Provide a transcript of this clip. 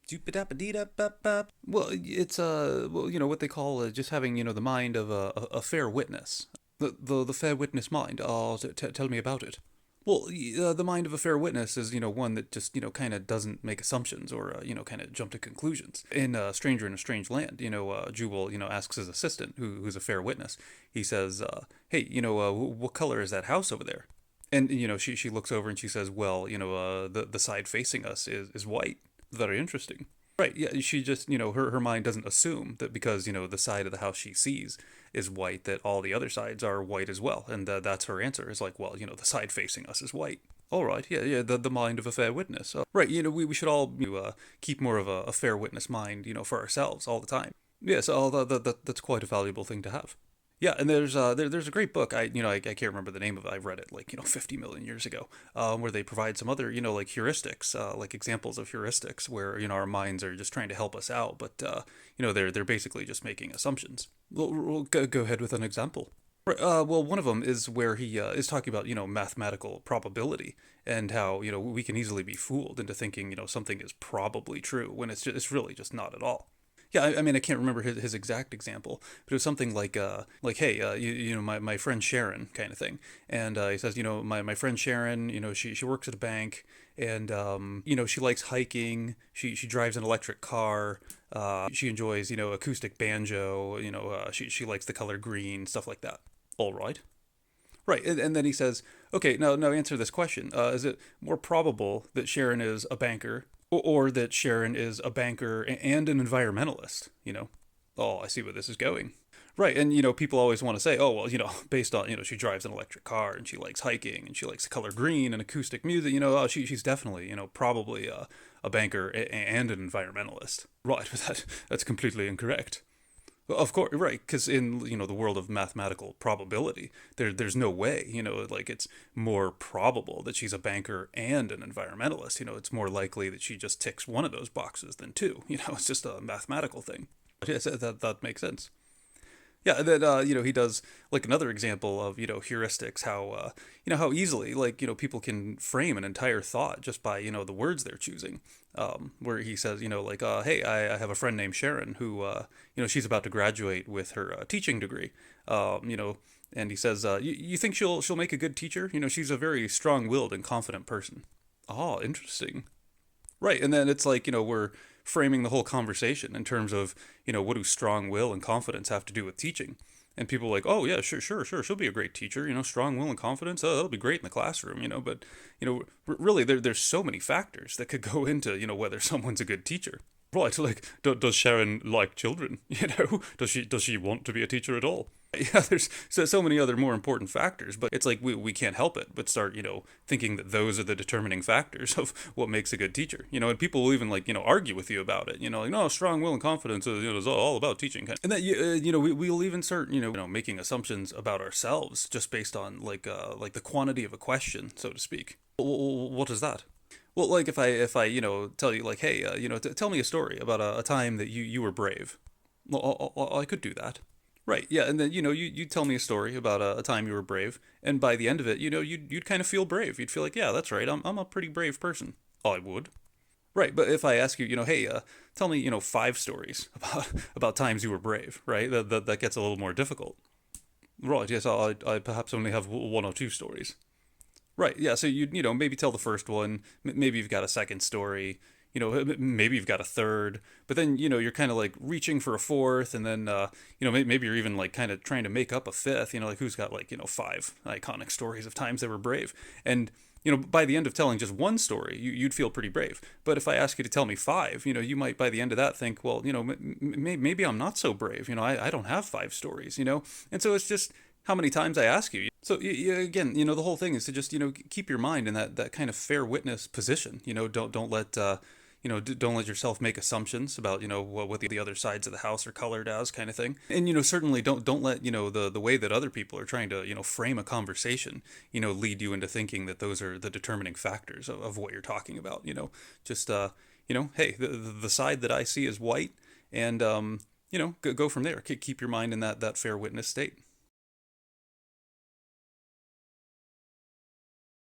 Doop-a-dap-a-dee-dap-bap-bap. Well, it's well, what they call just having the mind of a fair witness. The fair witness mind. Oh, tell me about it. Well, the mind of a fair witness is one that just kind of doesn't make assumptions or kind of jump to conclusions. In Stranger in a Strange Land, Jubal asks his assistant, who's a fair witness. He says, "Hey, what color is that house over there?" And she looks over and she says, "Well, the side facing us is white." Very interesting. Right, yeah, she just, her mind doesn't assume that because, the side of the house she sees is white, that all the other sides are white as well. And that's her answer. It's like, well, the side facing us is white. All right, yeah, yeah, the mind of a fair witness. Right, we should all keep more of a fair witness mind, for ourselves all the time. Yes, that's quite a valuable thing to have. Yeah, and there's a great book. I can't remember the name of it. I read it like 50 million years ago, where they provide some other like heuristics, like examples of heuristics where our minds are just trying to help us out, but they're basically just making assumptions. We'll go ahead with an example. Right, well, one of them is where he is talking about mathematical probability and how we can easily be fooled into thinking something is probably true when it's really just not at all. Yeah, I mean, I can't remember his exact example, but it was something like, hey, my friend Sharon kind of thing. And he says, my friend Sharon, she works at a bank and, she likes hiking. She drives an electric car. She enjoys, acoustic banjo. She likes the color green, stuff like that. All right. Right, and then he says, "Okay, now answer this question. Is it more probable that Sharon is a banker, or that Sharon is a banker and an environmentalist?" Oh, I see where this is going. Right, and people always want to say, "Oh, well, based on she drives an electric car and she likes hiking and she likes the color green and acoustic music. Oh, she's definitely probably a banker and an environmentalist." Right, but that's completely incorrect. Well, of course, right? Because in the world of mathematical probability, there's no way like it's more probable that she's a banker and an environmentalist. It's more likely that she just ticks one of those boxes than two. It's just a mathematical thing. But yes, that makes sense. Yeah, and then he does like another example of heuristics, how how easily like people can frame an entire thought just by the words they're choosing. Where he says like hey, I have a friend named Sharon who she's about to graduate with her teaching degree. And he says you think she'll make a good teacher? She's a very strong-willed and confident person. Oh, interesting. Right, and then it's like we're framing the whole conversation in terms of what do strong will and confidence have to do with teaching, and people are like, oh yeah, sure, she'll be a great teacher. Strong will and confidence, oh, that'll be great in the classroom. But really, there's so many factors that could go into whether someone's a good teacher. Right, like does Sharon like children? Does she want to be a teacher at all? Yeah, there's so many other more important factors, but it's like we can't help it but start thinking that those are the determining factors of what makes a good teacher. And people will even like argue with you about it. Like, no, strong will and confidence is all about teaching. And then we'll even start making assumptions about ourselves just based on like the quantity of a question, so to speak. What is that? Well, like if I tell you like, hey, tell me a story about a time that you were brave. Well, I could do that. Right, yeah, and then you tell me a story about a time you were brave, and by the end of it, you'd kind of feel brave. You'd feel like, yeah, that's right, I'm a pretty brave person. I would. Right, but if I ask you, hey, tell me, 5 stories about times you were brave, right? That gets a little more difficult. Right, yes, I perhaps only have 1 or 2 stories. Right. Yeah. So maybe tell the first one. Maybe you've got a second story. Maybe you've got a third. But then you're kind of like reaching for a fourth, and then maybe you're even like kind of trying to make up a fifth. Like who's got like 5 iconic stories of times they were brave, and by the end of telling just one story, you'd feel pretty brave. But if I ask you to tell me 5, you might by the end of that think, well, maybe I'm not so brave. I don't have 5 stories. And so it's just how many times I ask you. So again, the whole thing is to just keep your mind in that kind of fair witness position. Don't let don't let yourself make assumptions about what the other sides of the house are colored as, kind of thing. And certainly don't let the way that other people are trying to frame a conversation lead you into thinking that those are the determining factors of what you're talking about. Just hey, the side that I see is white, and go from there. Keep your mind in that fair witness state.